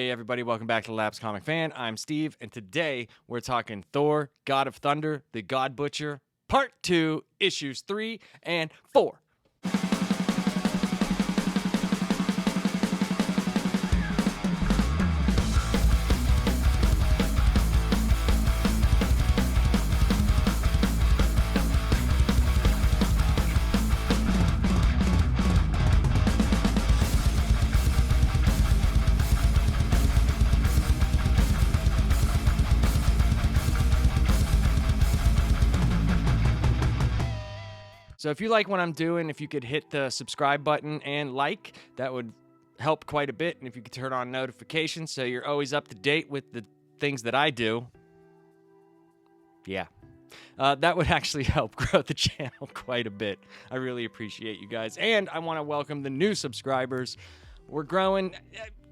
Hey everybody, welcome back to Labs Comic Fan. I'm Steve, and today we're talking Thor, God of Thunder, The God Butcher, Part 2, Issues 3 and 4. So if you like what I'm doing, if you could hit the subscribe button and like, that would help quite a bit. And if you could turn on notifications so you're always up to date with the things that I do, that would actually help grow the channel quite a bit. I really appreciate you guys. And I want to welcome the new subscribers. We're growing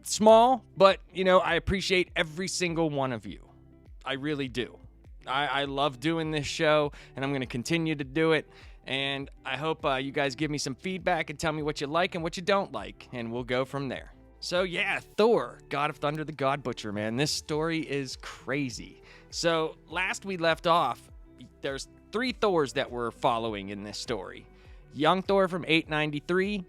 small, but, I appreciate every single one of you. I really do. I love doing this show, and I'm going to continue to do it. And I hope you guys give me some feedback and tell me what you like and what you don't like, and we'll go from there. So yeah, Thor, God of Thunder, the God Butcher, man. This story is crazy. So last we left off, there's 3 Thors that we're following in this story. Young Thor from 893,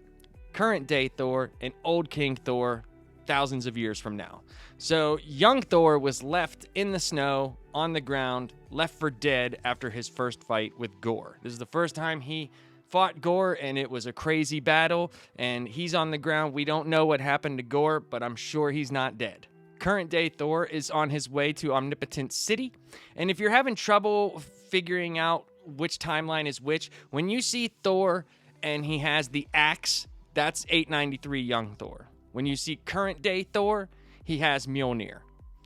current day Thor, and old King Thor thousands of years from now. So young Thor was left in the snow, on the ground, left for dead after his first fight with Gorr. This is the first time he fought Gorr, and it was a crazy battle, and he's on the ground. We don't know what happened to Gorr, but I'm sure he's not dead. Current day Thor is on his way to Omnipotent City, and if you're having trouble figuring out which timeline is which, when you see Thor and he has the axe, that's 893 young Thor. When you see current day Thor, he has Mjolnir.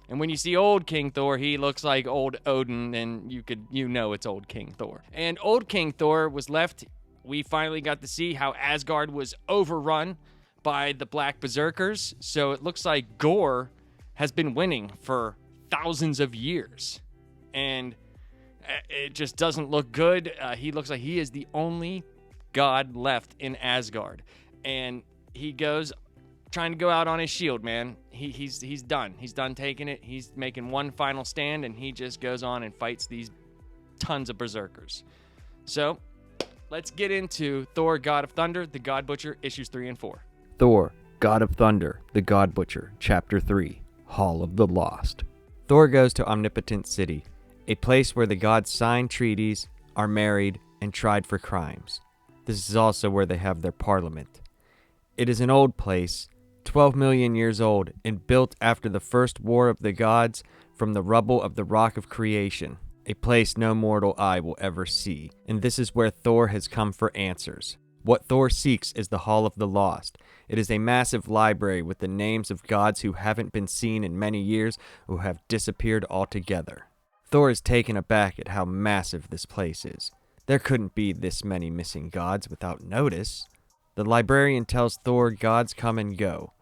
And when you see old King Thor, he looks like old Odin, and you know it's old King Thor. And old King Thor was left. We finally got to see how Asgard was overrun by the Black Berserkers. So it looks like Gorr has been winning for thousands of years. And it just doesn't look good. He looks like he is the only god left in Asgard. And he goes trying to go out on his shield, man. He's done. He's done taking it. He's making one final stand, and he just goes on and fights these tons of berserkers. So, let's get into Thor, God of Thunder, the God Butcher, issues 3 and 4. Thor, God of Thunder, the God Butcher, Chapter 3, Hall of the Lost. Thor goes to Omnipotent City, a place where the gods sign treaties, are married, and tried for crimes. This is also where they have their parliament. It is an old place, 12 million years old, and built after the first war of the gods from the rubble of the rock of creation, a place no mortal eye will ever see. And this is where Thor has come for answers. What Thor seeks is the Hall of the Lost. It is a massive library with the names of gods who haven't been seen in many years, who have disappeared altogether. Thor is taken aback at how massive this place is. There couldn't be this many missing gods without notice. The librarian tells Thor gods come and go.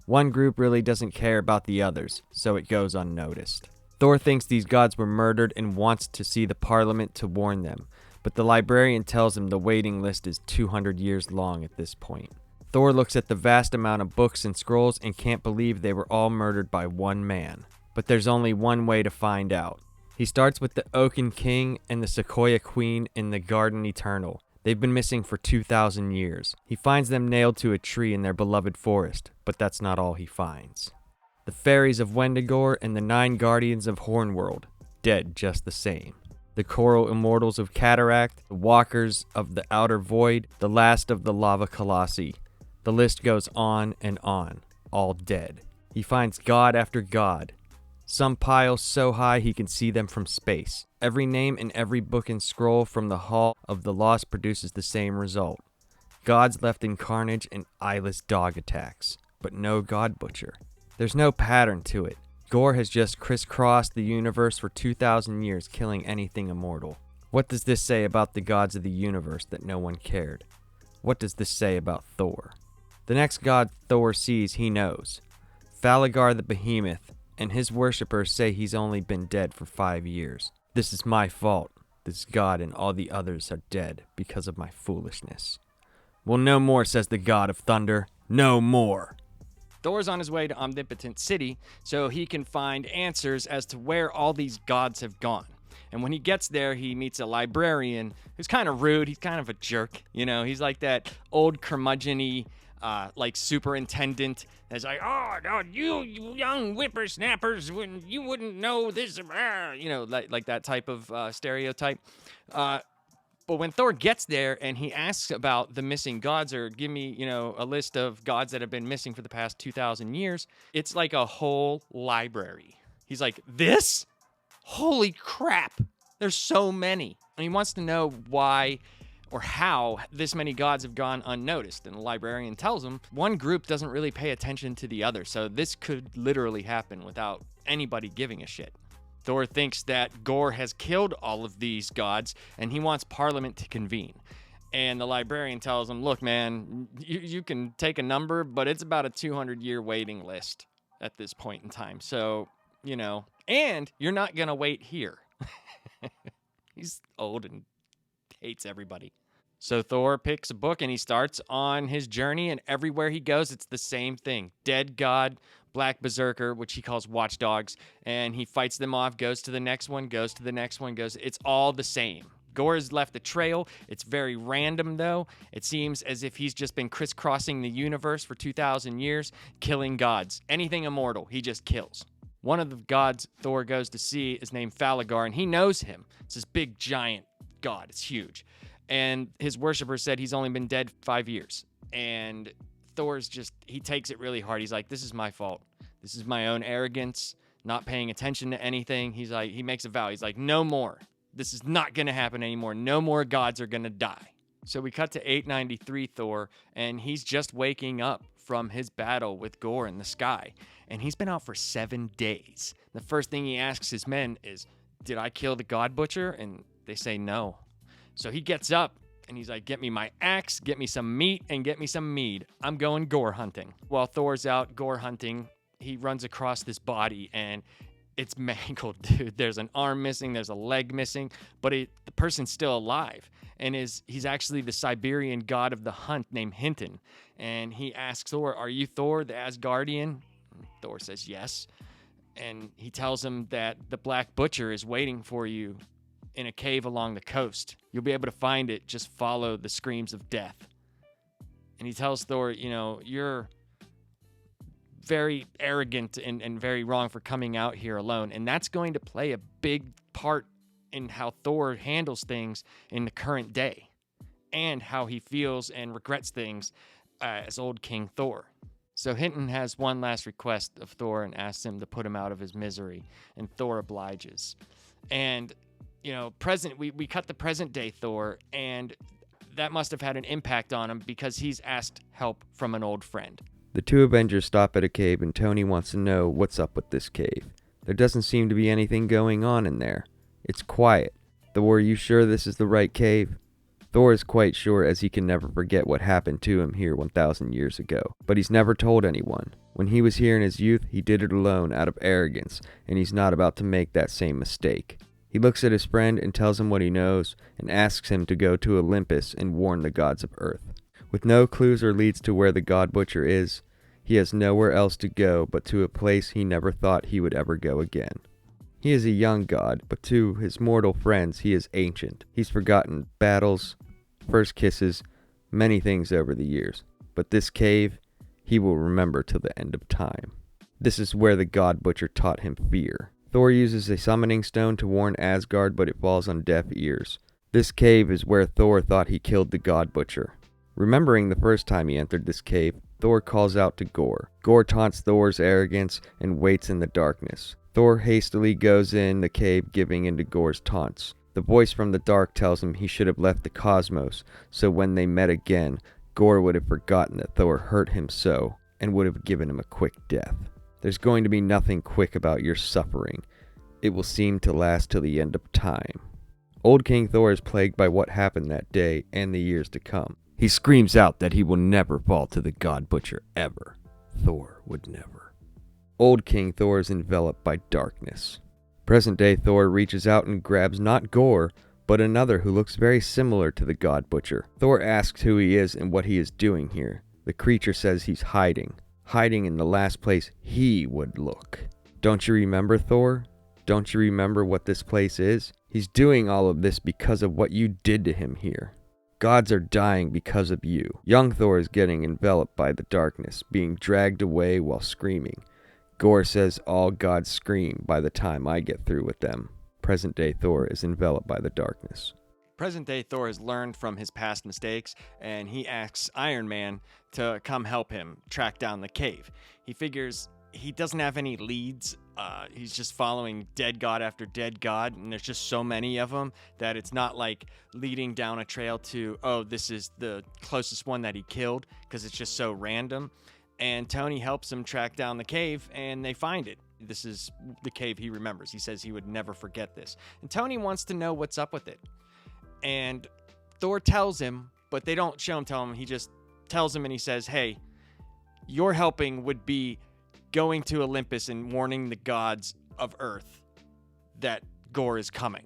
One group really doesn't care about the others, so it goes unnoticed. Thor thinks these gods were murdered and wants to see the parliament to warn them, but the librarian tells him the waiting list is 200 years long at this point. Thor looks at the vast amount of books and scrolls and can't believe they were all murdered by one man. But there's only one way to find out. He starts with the Oaken King and the Sequoia Queen in the Garden Eternal. They've been missing for 2,000 years. He finds them nailed to a tree in their beloved forest, but that's not all he finds. The fairies of Wendigore and the 9 guardians of Hornworld, dead just the same. The coral immortals of Cataract, the walkers of the Outer Void, the last of the lava colossi. The list goes on and on, all dead. He finds god after god. Some piles so high he can see them from space. Every name in every book and scroll from the Hall of the Lost produces the same result. Gods left in carnage and eyeless dog attacks, but no God Butcher. There's no pattern to it. Gorr has just crisscrossed the universe for 2,000 years, killing anything immortal. What does this say about the gods of the universe that no one cared? What does this say about Thor? The next god Thor sees, he knows. Falagar the Behemoth, and his worshippers say he's only been dead for 5 years. This is my fault. This god and all the others are dead because of my foolishness. Well, no more, says the God of Thunder. No more. Thor's on his way to Omnipotent City so he can find answers as to where all these gods have gone. And when he gets there, he meets a librarian who's kind of rude. He's kind of a jerk. You know, he's like that old curmudgeon-y, like superintendent that's like, oh, no, you young whippersnappers, you wouldn't know this, you know, like that type of stereotype. But when Thor gets there and he asks about the missing gods, or give me, you know, a list of gods that have been missing for the past 2,000 years, it's like a whole library. He's like, this? Holy crap. There's so many. And he wants to know why or how this many gods have gone unnoticed. And the librarian tells him one group doesn't really pay attention to the other. So this could literally happen without anybody giving a shit. Thor thinks that Gorr has killed all of these gods, and he wants Parliament to convene. And the librarian tells him, look, man, you can take a number, but it's about a 200-year waiting list at this point in time. So, you know, and you're not going to wait here. He's old and hates everybody. So Thor picks a book and he starts on his journey, and everywhere he goes, it's the same thing. Dead god, black berserker, which he calls watchdogs, and he fights them off, goes to the next one, goes to the next one, it's all the same. Gorr has left a trail. It's very random, though. It seems as if he's just been crisscrossing the universe for 2,000 years, killing gods. Anything immortal, he just kills. One of the gods Thor goes to see is named Falagar, and he knows him. It's this big, giant god. It's huge. And his worshiper said he's only been dead 5 years. And Thor's he takes it really hard. He's like, this is my fault. This is my own arrogance, not paying attention to anything. He's like, he makes a vow. He's like, no more. This is not going to happen anymore. No more gods are going to die. So we cut to 893 Thor, and he's just waking up from his battle with Gorr in the sky. And he's been out for 7 days. The first thing he asks his men is, did I kill the God Butcher? And they say no. So he gets up and he's like, get me my axe, get me some meat, and get me some mead. I'm going Gorr hunting. While Thor's out Gorr hunting, he runs across this body and it's mangled, dude. There's an arm missing, there's a leg missing, but the person's still alive. And he's actually the Siberian god of the hunt named Hinton. And he asks Thor, are you Thor, the Asgardian? And Thor says yes. And he tells him that the Black Butcher is waiting for you in a cave along the coast. You'll be able to find it. Just follow the screams of death. And he tells Thor, you know, you're very arrogant and very wrong for coming out here alone. And that's going to play a big part in how Thor handles things in the current day and how he feels and regrets things as old King Thor. So Hinton has one last request of Thor and asks him to put him out of his misery, and Thor obliges. And, you know, we cut the present day Thor, and that must have had an impact on him because he's asked help from an old friend. The two Avengers stop at a cave, and Tony wants to know what's up with this cave. There doesn't seem to be anything going on in there. It's quiet. Thor, are you sure this is the right cave? Thor is quite sure, as he can never forget what happened to him here 1,000 years ago. But he's never told anyone. When he was here in his youth, he did it alone out of arrogance, and he's not about to make that same mistake. He looks at his friend and tells him what he knows, and asks him to go to Olympus and warn the gods of Earth. With no clues or leads to where the God Butcher is, he has nowhere else to go but to a place he never thought he would ever go again. He is a young god, but to his mortal friends he is ancient. He's forgotten battles, first kisses, many things over the years. But this cave, he will remember till the end of time. This is where the God Butcher taught him fear. Thor uses a summoning stone to warn Asgard, but it falls on deaf ears. This cave is where Thor thought he killed the God Butcher. Remembering the first time he entered this cave, Thor calls out to Gorr. Gorr taunts Thor's arrogance and waits in the darkness. Thor hastily goes in the cave, giving in to Gorr's taunts. The voice from the dark tells him he should have left the cosmos, so when they met again, Gorr would have forgotten that Thor hurt him so, and would have given him a quick death. There's going to be nothing quick about your suffering. It will seem to last till the end of time. Old King Thor is plagued by what happened that day and the years to come. He screams out that he will never fall to the God Butcher ever. Thor would never. Old King Thor is enveloped by darkness. Present-day Thor reaches out and grabs not Gorr, but another who looks very similar to the God Butcher. Thor asks who he is and what he is doing here. The creature says he's hiding. hiding in the last place he would look. Don't you remember, Thor? Don't you remember what this place is? He's doing all of this because of what you did to him here. Gods are dying because of you. Young Thor is getting enveloped by the darkness, being dragged away while screaming. Gorr says all gods scream by the time I get through with them. Present-day Thor is enveloped by the darkness. Present-day Thor has learned from his past mistakes, and he asks Iron Man to come help him track down the cave. He figures he doesn't have any leads. He's just following dead god after dead god, and there's just so many of them that it's not like leading down a trail to, oh, this is the closest one that he killed, because it's just so random. And Tony helps him track down the cave, and they find it. This is the cave he remembers. He says he would never forget this. And Tony wants to know what's up with it. And Thor tells him, but they don't show him tell him. He just tells him, and he says, hey, your helping would be going to Olympus and warning the gods of Earth that Gorr is coming.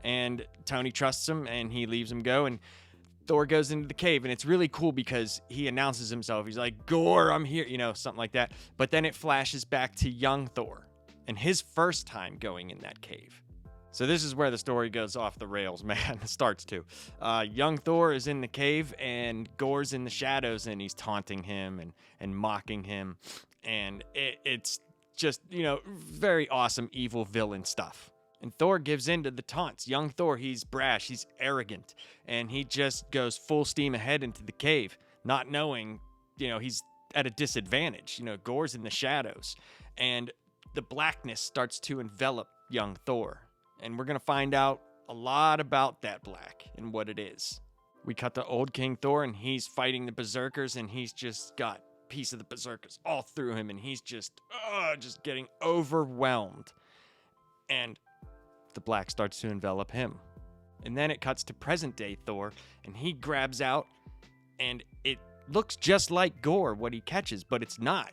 And Tony trusts him, and he leaves him go, and Thor goes into the cave, and it's really cool because he announces himself. He's like, Gorr, I'm here, something like that. But then it flashes back to young Thor and his first time going in that cave. So this is where the story goes off the rails, man. It starts to. Young Thor is in the cave, and Gorr's in the shadows, and he's taunting him and mocking him. And it's just, very awesome evil villain stuff. And Thor gives in to the taunts. Young Thor, he's brash, he's arrogant, and he just goes full steam ahead into the cave, not knowing, he's at a disadvantage. Gorr's in the shadows, and the blackness starts to envelop young Thor. And we're going to find out a lot about that black and what it is. We cut to old King Thor, and he's fighting the berserkers, and he's just got a piece of the berserkers all through him, and he's just getting overwhelmed. And the black starts to envelop him. And then it cuts to present-day Thor, and he grabs out, and it looks just like Gorr, what he catches, but it's not.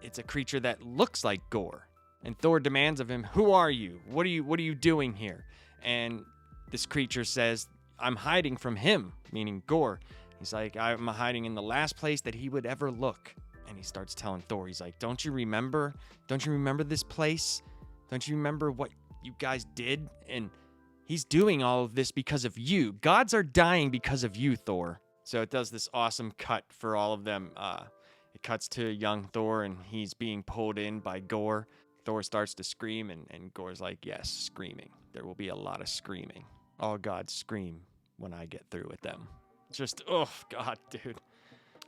It's a creature that looks like Gorr. And Thor demands of him, who are you? What are you doing here? And this creature says, I'm hiding from him, meaning Gorr. He's like, I'm hiding in the last place that he would ever look. And he starts telling Thor, he's like, don't you remember? Don't you remember this place? Don't you remember what you guys did? And he's doing all of this because of you. Gods are dying because of you, Thor. So it does this awesome cut for all of them. It cuts to young Thor, and he's being pulled in by Gorr. Thor starts to scream, and Gorr's like, yes, screaming. There will be a lot of screaming. All gods scream when I get through with them. Just, oh, God, dude.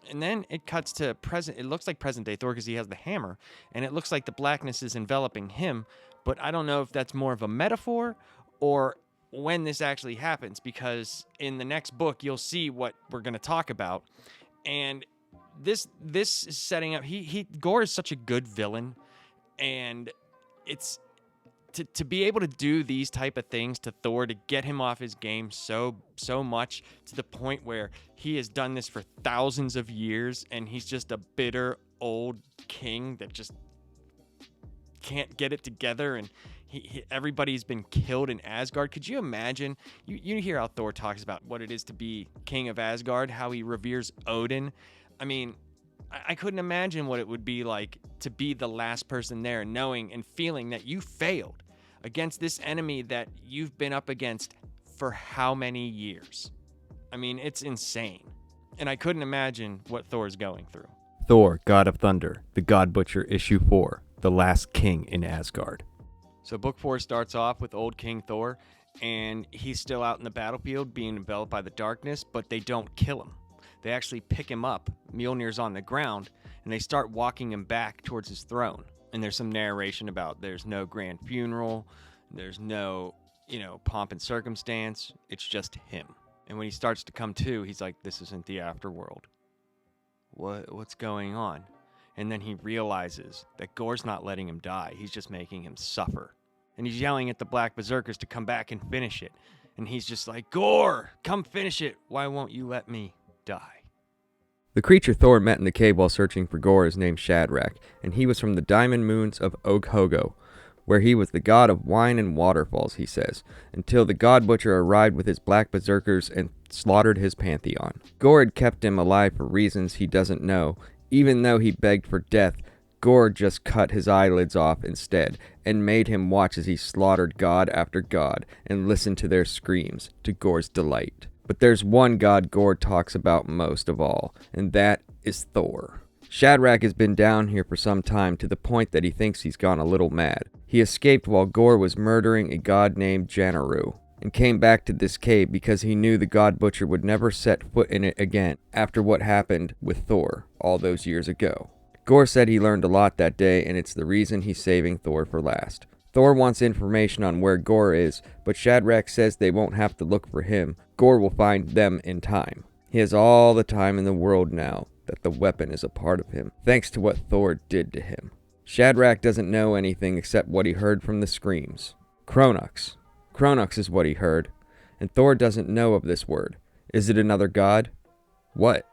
And then it cuts to present. It looks like present-day Thor because he has the hammer, and it looks like the blackness is enveloping him, but I don't know if that's more of a metaphor or when this actually happens, because in the next book, you'll see what we're going to talk about. And this is setting up, Gorr is such a good villain. And it's to be able to do these type of things to Thor, to get him off his game so much to the point where he has done this for thousands of years, and he's just a bitter old king that just can't get it together, and everybody's been killed in Asgard. Could you imagine? You hear how Thor talks about what it is to be king of Asgard, how he reveres Odin. I mean, I couldn't imagine what it would be like to be the last person there, knowing and feeling that you failed against this enemy that you've been up against for how many years. I mean, it's insane. And I couldn't imagine what Thor's going through. Thor, God of Thunder, The God Butcher, Issue 4, The Last King in Asgard. So book 4 starts off with old King Thor, and he's still out in the battlefield being enveloped by the darkness, but they don't kill him. They actually pick him up, Mjolnir's on the ground, and they start walking him back towards his throne. And there's some narration about there's no grand funeral, there's no, pomp and circumstance, it's just him. And when he starts to come to, he's like, this isn't the afterworld. What's going on? And then he realizes that Gorr's not letting him die, he's just making him suffer. And he's yelling at the Black Berserkers to come back and finish it. And he's just like, Gorr, come finish it, why won't you let me die? The creature Thor met in the cave while searching for Gorr is named Shadrach, and he was from the diamond moons of Oghogo, where he was the god of wine and waterfalls, he says, until the God Butcher arrived with his black berserkers and slaughtered his pantheon. Gorr had kept him alive for reasons he doesn't know, Even though he begged for death, Gorr just cut his eyelids off instead and made him watch as he slaughtered god after god and listened to their screams, to Gorr's delight. But there's one god Gorr talks about most of all, and that is Thor. Shadrach has been down here for some time, to the point that he thinks he's gone a little mad. He escaped while Gorr was murdering a god named Janaru, and came back to this cave because he knew the God Butcher would never set foot in it again after what happened with Thor all those years ago. Gorr said he learned a lot that day, and it's the reason he's saving Thor for last. Thor wants information on where Gorr is, but Shadrach says they won't have to look for him. Gorr will find them in time. He has all the time in the world now that the weapon is a part of him, thanks to what Thor did to him. Shadrach doesn't know anything except what he heard from the screams. Kronux. Kronux is what he heard, and Thor doesn't know of this word. Is it another god? What?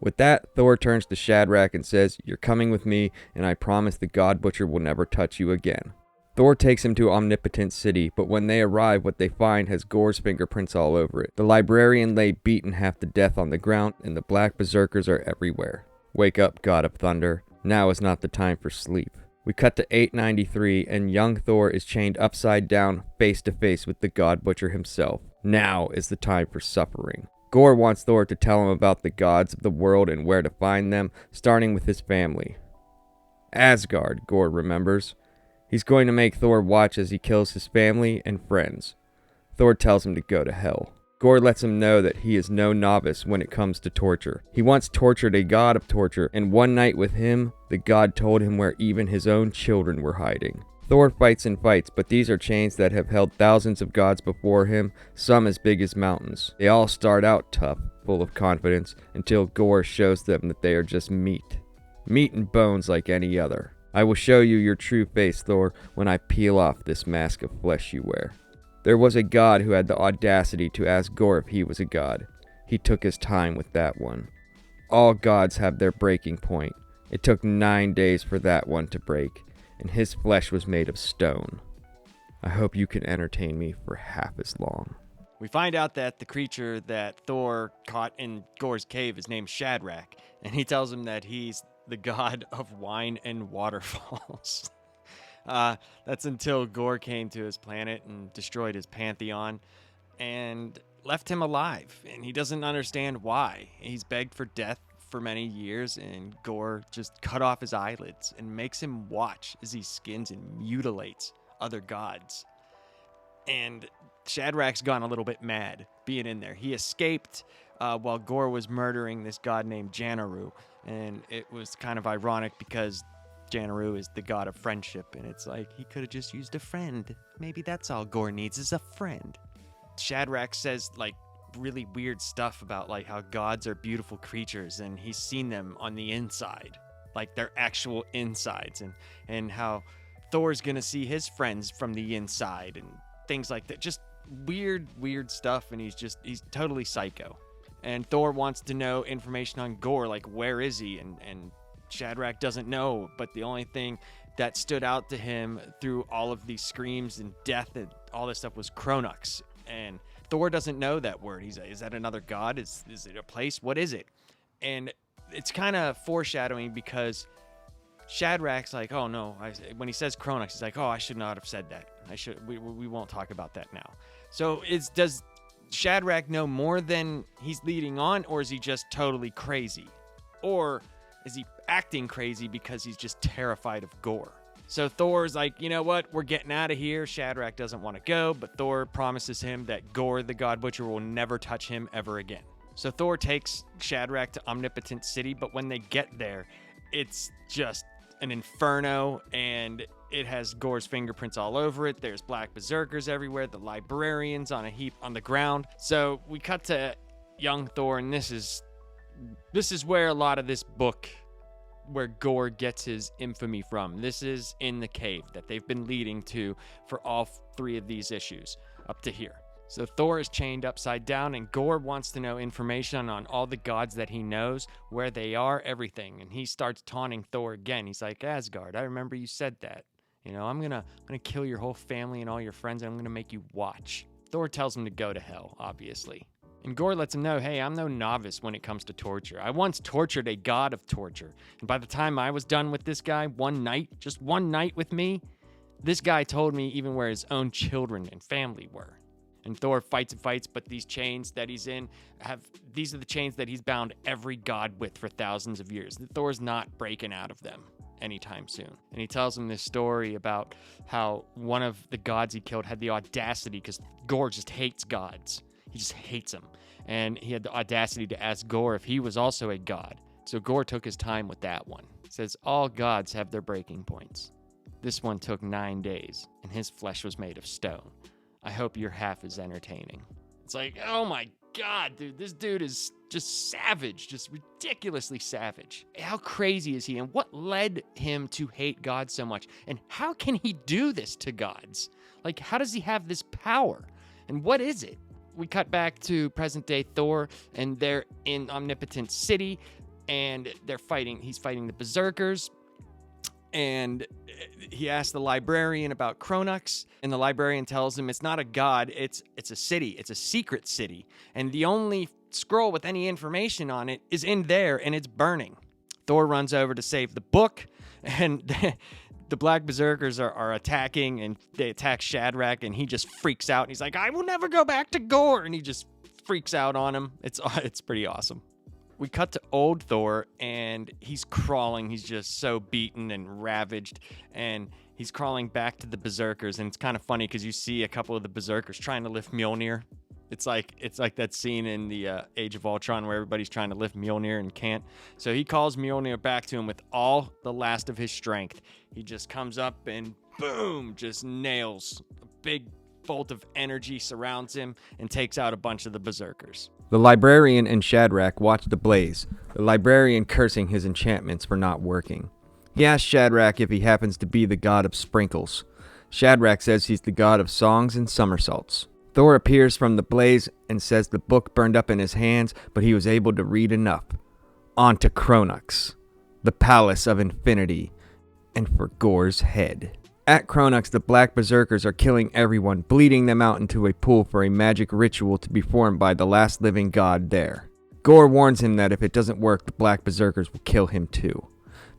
With that, Thor turns to Shadrach and says, "You're coming with me, and I promise the God Butcher will never touch you again." Thor takes him to Omnipotent City, but when they arrive, what they find has Gorr's fingerprints all over it. The librarian lay beaten half to death on the ground, and the black berserkers are everywhere. Wake up, God of Thunder. Now is not the time for sleep. We cut to 893, and young Thor is chained upside down, face to face with the God Butcher himself. Now is the time for suffering. Gorr wants Thor to tell him about the gods of the world and where to find them, starting with his family. Asgard, Gorr remembers. He's going to make Thor watch as he kills his family and friends. Thor tells him to go to hell. Gorr lets him know that he is no novice when it comes to torture. He once tortured a god of torture, and one night with him, the god told him where even his own children were hiding. Thor fights and fights, but these are chains that have held thousands of gods before him, some as big as mountains. They all start out tough, full of confidence, until Gorr shows them that they are just meat. Meat and bones like any other. I will show you your true face, Thor, when I peel off this mask of flesh you wear. There was a god who had the audacity to ask Gorr if he was a god. He took his time with that one. All gods have their breaking point. It took 9 days for that one to break, and his flesh was made of stone. I hope you can entertain me for half as long. We find out that the creature that Thor caught in Gorr's cave is named Shadrach, and he tells him that he's the god of wine and waterfalls. That's until Gorr came to his planet and destroyed his pantheon and left him alive. And he doesn't understand why. He's begged for death for many years, and Gorr just cut off his eyelids and makes him watch as he skins and mutilates other gods. And Shadrach's gone a little bit mad being in there. He escaped while Gorr was murdering this god named Janaru. And it was kind of ironic because Janaru is the god of friendship, and it's like he could have just used a friend. Maybe that's all Gorr needs is a friend. Shadrach says like really weird stuff about like how gods are beautiful creatures, and he's seen them on the inside, like their actual insides, and how Thor's gonna see his friends from the inside and things like that. Just weird stuff, and he's totally psycho. And Thor wants to know information on Gorr, like where is he? And Shadrach doesn't know, but the only thing that stood out to him through all of these screams and death and all this stuff was Kronux. And Thor doesn't know that word. He's like, is that another god? Is it a place? What is it? And it's kind of foreshadowing because Shadrach's like, oh no. When he says Kronux, he's like, oh, I should not have said that. We won't talk about that now. So does Shadrach know more than he's leading on, or is he just totally crazy? Or is he acting crazy because he's just terrified of Gorr? So Thor's like, you know what? We're getting out of here. Shadrach doesn't want to go, but Thor promises him that Gorr the God Butcher will never touch him ever again. So Thor takes Shadrach to Omnipotent City, but when they get there, it's just an inferno, and it has Gorr's fingerprints all over it. There's black berserkers everywhere. The librarian's on a heap on the ground. So we cut to young Thor, and this is where a lot of this book, where Gorr gets his infamy from. This is in the cave that they've been leading to for all 3 of these issues up to here. So Thor is chained upside down, and Gorr wants to know information on all the gods that he knows, where they are, everything. And he starts taunting Thor again. He's like, Asgard, I remember you said that. You know, I'm gonna kill your whole family and all your friends, and I'm gonna make you watch. Thor tells him to go to hell, obviously. And Gorr lets him know, hey, I'm no novice when it comes to torture. I once tortured a god of torture. And by the time I was done with this guy, just one night with me, this guy told me even where his own children and family were. And Thor fights and fights, but these chains that he's in these are the chains that he's bound every god with for thousands of years. Thor's not breaking out of them anytime soon. And he tells him this story about how one of the gods he killed had the audacity, because Gorr just hates gods. He just hates them. And he had the audacity to ask Gorr if he was also a god. So Gorr took his time with that one. It says, all gods have their breaking points. This one took 9 days, and his flesh was made of stone. I hope your half is entertaining. It's like, oh my God, dude, this dude is just savage, just ridiculously savage. How crazy is he? And what led him to hate God so much? And how can he do this to gods? Like, how does he have this power? And what is it? We cut back to present day Thor, and they're in Omnipotent City, and they're fighting. He's fighting the Berserkers. And he asks the librarian about Kronux, and the librarian tells him it's not a god, it's a city, it's a secret city. And the only scroll with any information on it is in there, and it's burning. Thor runs over to save the book, and the Black Berserkers are attacking, and they attack Shadrach, and he just freaks out. And he's like, I will never go back to Gorr, and he just freaks out on him. It's pretty awesome. We cut to old Thor, and he's crawling. He's just so beaten and ravaged, and he's crawling back to the Berserkers. And it's kind of funny because you see a couple of the Berserkers trying to lift Mjolnir. It's like that scene in the Age of Ultron where everybody's trying to lift Mjolnir and can't. So he calls Mjolnir back to him with all the last of his strength. He just comes up and boom, just nails. A big bolt of energy surrounds him and takes out a bunch of the Berserkers. The librarian and Shadrach watch the blaze, the librarian cursing his enchantments for not working. He asks Shadrach if he happens to be the god of sprinkles. Shadrach says he's the god of songs and somersaults. Thor appears from the blaze and says the book burned up in his hands, but he was able to read enough. On to Kronux, the palace of infinity, and for Gorr's head. At Kronux, the Black Berserkers are killing everyone, bleeding them out into a pool for a magic ritual to be formed by the last living god there. Gorr warns him that if it doesn't work, the Black Berserkers will kill him too.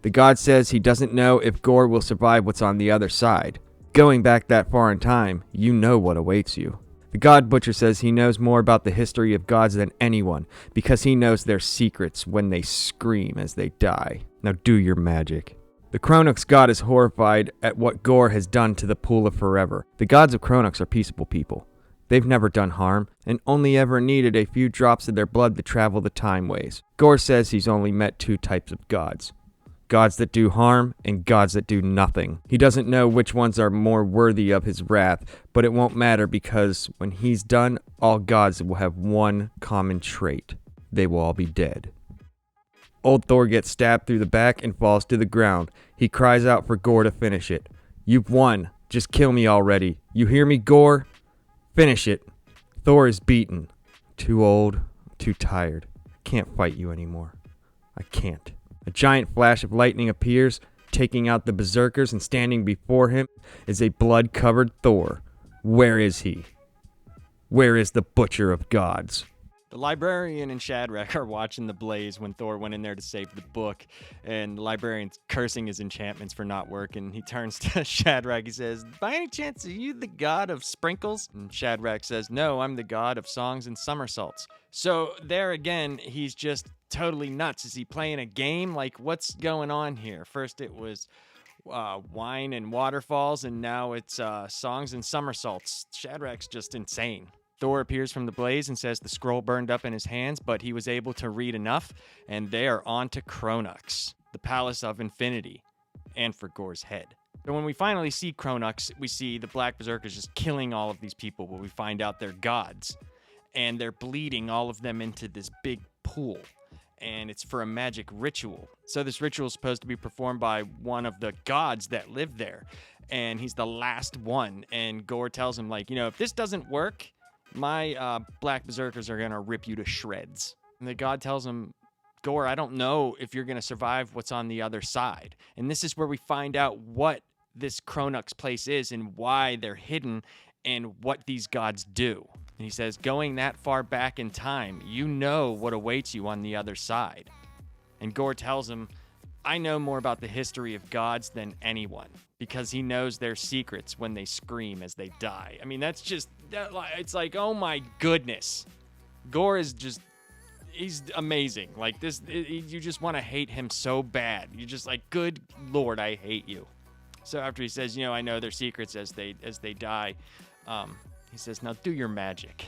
The god says he doesn't know if Gorr will survive what's on the other side. Going back that far in time, you know what awaits you. The God Butcher says he knows more about the history of gods than anyone, because he knows their secrets when they scream as they die. Now do your magic. The Kronux god is horrified at what Gorr has done to the Pool of Forever. The gods of Kronux are peaceable people. They've never done harm, and only ever needed a few drops of their blood to travel the time ways. Gorr says he's only met two types of gods. Gods that do harm, and gods that do nothing. He doesn't know which ones are more worthy of his wrath, but it won't matter because when he's done, all gods will have one common trait. They will all be dead. Old Thor gets stabbed through the back and falls to the ground. He cries out for Gorr to finish it. You've won. Just kill me already. You hear me, Gorr? Finish it. Thor is beaten. Too old. Too tired. Can't fight you anymore. I can't. A giant flash of lightning appears, taking out the Berserkers, and standing before him is a blood-covered Thor. Where is he? Where is the Butcher of Gods? The librarian and Shadrach are watching the blaze when Thor went in there to save the book, and the librarian's cursing his enchantments for not working. He turns to Shadrach. He says, by any chance, are you the god of sprinkles? And Shadrach says, no, I'm the god of songs and somersaults. So there again, he's just totally nuts. Is he playing a game? Like, what's going on here? First it was wine and waterfalls, and now it's songs and somersaults. Shadrach's just insane. Thor appears from the blaze and says the scroll burned up in his hands, but he was able to read enough, and they are on to Kronux, the palace of infinity, and for Gorr's head. So when we finally see Kronux, we see the Black Berserkers just killing all of these people, but we find out they're gods, and they're bleeding all of them into this big pool, and it's for a magic ritual. So this ritual is supposed to be performed by one of the gods that live there, and he's the last one, and Gorr tells him, like, if this doesn't work, my Black Berserkers are going to rip you to shreds. And the god tells him, Gorr, I don't know if you're going to survive what's on the other side. And this is where we find out what this Kronux place is and why they're hidden and what these gods do. And he says, going that far back in time, you know what awaits you on the other side. And Gorr tells him, I know more about the history of gods than anyone, because he knows their secrets when they scream as they die. I mean, that's just, it's like, oh my goodness. Gorr is just, he's amazing. Like this, you just want to hate him so bad. You're just like, good Lord, I hate you. So after he says, you know, I know their secrets as they die, he says, now do your magic.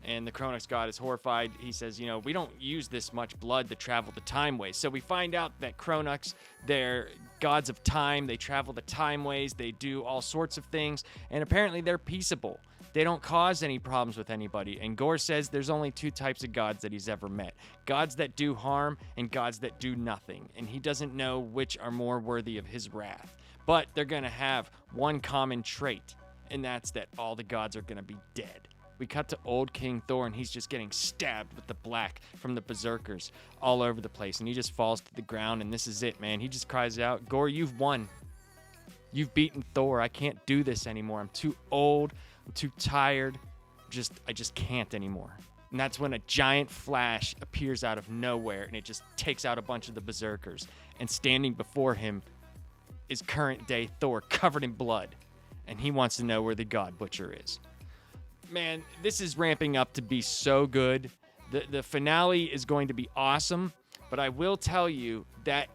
And the Kronos god is horrified. He says, you know, we don't use this much blood to travel the time ways. So we find out that Kronos, they're gods of time. They travel the time ways. They do all sorts of things. And apparently they're peaceable. They don't cause any problems with anybody. And Gorr says there's only two types of gods that he's ever met. Gods that do harm and gods that do nothing. And he doesn't know which are more worthy of his wrath. But they're going to have one common trait. And that's that all the gods are going to be dead. We cut to old King Thor, and he's just getting stabbed with the black from the berserkers all over the place. And he just falls to the ground, and this is it, man. He just cries out, Gorr, you've won. You've beaten Thor. I can't do this anymore. I'm too old. I'm too tired. I just can't anymore. And that's when a giant flash appears out of nowhere, and it just takes out a bunch of the berserkers. And standing before him is current-day Thor, covered in blood. And he wants to know where the God Butcher is. Man, this is ramping up to be so good. The finale is going to be awesome, but I will tell you that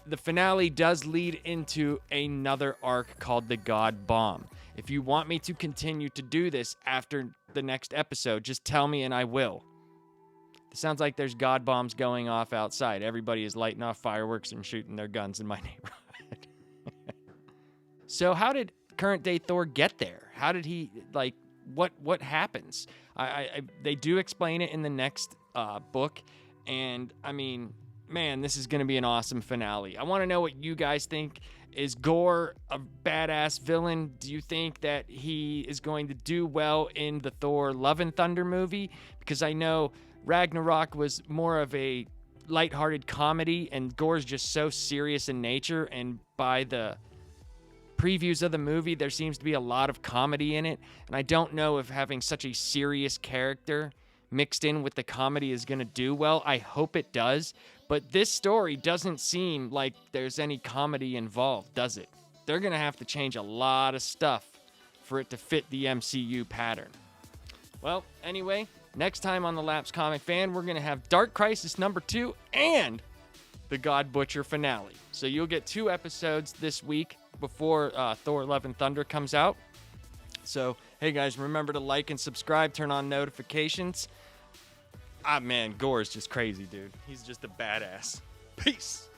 the finale does lead into another arc called the God Bomb. If you want me to continue to do this after the next episode, just tell me and I will. It sounds like there's God bombs going off outside. Everybody is lighting off fireworks and shooting their guns in my neighborhood. So how did current day Thor get there? How did he, like, what happens? They do explain it in the next book, and I mean, man, this is going to be an awesome finale. I want to know what you guys think. Is Gorr a badass villain? Do you think that he is going to do well in the Thor Love and Thunder movie? Because I know Ragnarok was more of a lighthearted comedy, and Gorr's just so serious in nature, and by the previews of the movie, there seems to be a lot of comedy in it, and I don't know if having such a serious character mixed in with the comedy is going to do well. I hope it does, but this story doesn't seem like there's any comedy involved, does it? They're going to have to change a lot of stuff for it to fit the MCU pattern. Well, anyway, next time on the Lapsed Comic Fan, we're going to have Dark Crisis #2 and the God Butcher finale. So you'll get 2 episodes this week before Thor Love and Thunder comes out. So, hey guys, remember to like and subscribe, turn on notifications. Ah, man, Gorr is just crazy, dude. He's just a badass. Peace.